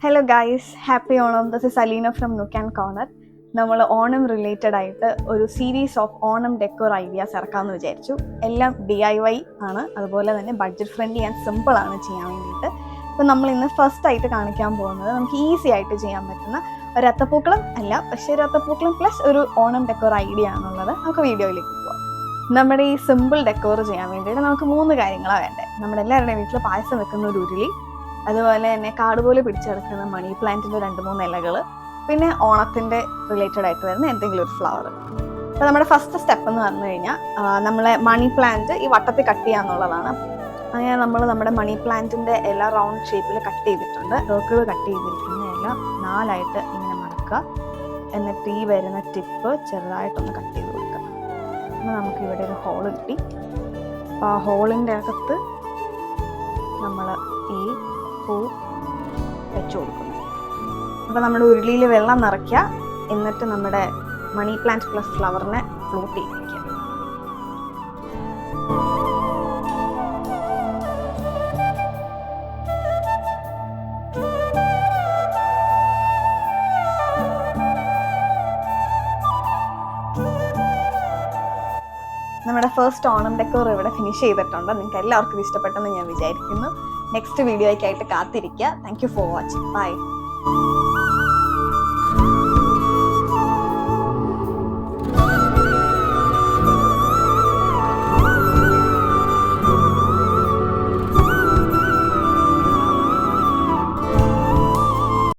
Hello guys, happy Onam. This is Aleena from nook and corner. നമ്മൾ Onam related ആയിട്ട് ഒരു series of Onam decor ideas ഇറക്കാമെന്ന് വിചാരിച്ചു. എല്ലാം DIY ആണ്, അതുപോലെ തന്നെ ബഡ്ജറ്റ് ഫ്രണ്ട്ലി ആൻഡ് സിമ്പിൾ ആണ് ചെയ്യാൻ വേണ്ടിയിട്ട്. ഇപ്പം നമ്മൾ ഇന്ന് ഫസ്റ്റ് ആയിട്ട് കാണിക്കാൻ പോകുന്നത് നമുക്ക് ഈസി ആയിട്ട് ചെയ്യാൻ പറ്റുന്ന ഒരു അത്തപ്പൂക്കളം അല്ല, പക്ഷേ ഒരു അത്തപ്പൂക്കളം പ്ലസ് ഒരു ഓണം ഡെക്കോർ ഐഡിയ ആണുള്ളത്. നമുക്ക് വീഡിയോയിലേക്ക് പോകാം. നമ്മുടെ ഈ സിമ്പിൾ ഡെക്കോർ ചെയ്യാൻ വേണ്ടിയിട്ട് നമുക്ക് 3 കാര്യങ്ങളാണ് വേണ്ടത്. നമ്മുടെ എല്ലാവരുടെയും വീട്ടിൽ പായസം വെക്കുന്ന ഒരു ഉരുളി, അതുപോലെ തന്നെ കാട് പോലെ പിടിച്ചെടുക്കുന്ന മണി പ്ലാന്റിൻ്റെ 2-3 ഇലകൾ, പിന്നെ ഓണത്തിൻ്റെ റിലേറ്റഡ് ആയിട്ട് വരുന്ന എന്തെങ്കിലും ഒരു ഫ്ലവർ. അപ്പോൾ നമ്മുടെ ഫസ്റ്റ് സ്റ്റെപ്പ് എന്ന് പറഞ്ഞു കഴിഞ്ഞാൽ നമ്മളെ മണി പ്ലാന്റ് ഈ വട്ടത്തിൽ കട്ട് ചെയ്യുക എന്നുള്ളതാണ്. അങ്ങനെ നമ്മൾ നമ്മുടെ മണി പ്ലാന്റിൻ്റെ ഇല റൗണ്ട് ഷേപ്പിൽ കട്ട് ചെയ്തിട്ടുണ്ട്. സർക്കിൾ കട്ട് ചെയ്തിരിക്കുന്ന ഇല 4ആയിട്ട് ഇങ്ങനെ മടക്കുക. എന്നിട്ട് ഈ വരുന്ന ടിപ്പ് ചെറുതായിട്ടൊന്ന് കട്ട് ചെയ്ത് കൊടുക്കുക. അപ്പോൾ നമുക്ക് ഇവിടെ ഒരു ഹോൾ കിട്ടി. അപ്പോൾ ആ ഹോളിൻ്റെ അകത്ത് നമ്മൾ ഈ പൂ വെച്ച് കൊടുക്കുന്നു. അപ്പോൾ നമ്മുടെ ഉരുളിയിൽ വെള്ളം നിറയ്ക്കുക. എന്നിട്ട് നമ്മുടെ മണി പ്ലാന്റ് പ്ലസ് ഫ്ലവറിനെ ഫ്ലോട്ട് ചെയ്യിപ്പിക്കുക. നമ്മുടെ ഫസ്റ്റ് ഓണം ഡെക്കോർ ഇവിടെ ഫിനിഷ് ചെയ്തിട്ടുണ്ട്. നിങ്ങൾക്ക് എല്ലാവർക്കും ഇഷ്ടപ്പെട്ടെന്ന് ഞാൻ വിചാരിക്കുന്നു. നെക്സ്റ്റ് വീഡിയോയ്ക്കായിട്ട് കാത്തിരിക്കുക. Thank you for watching. By.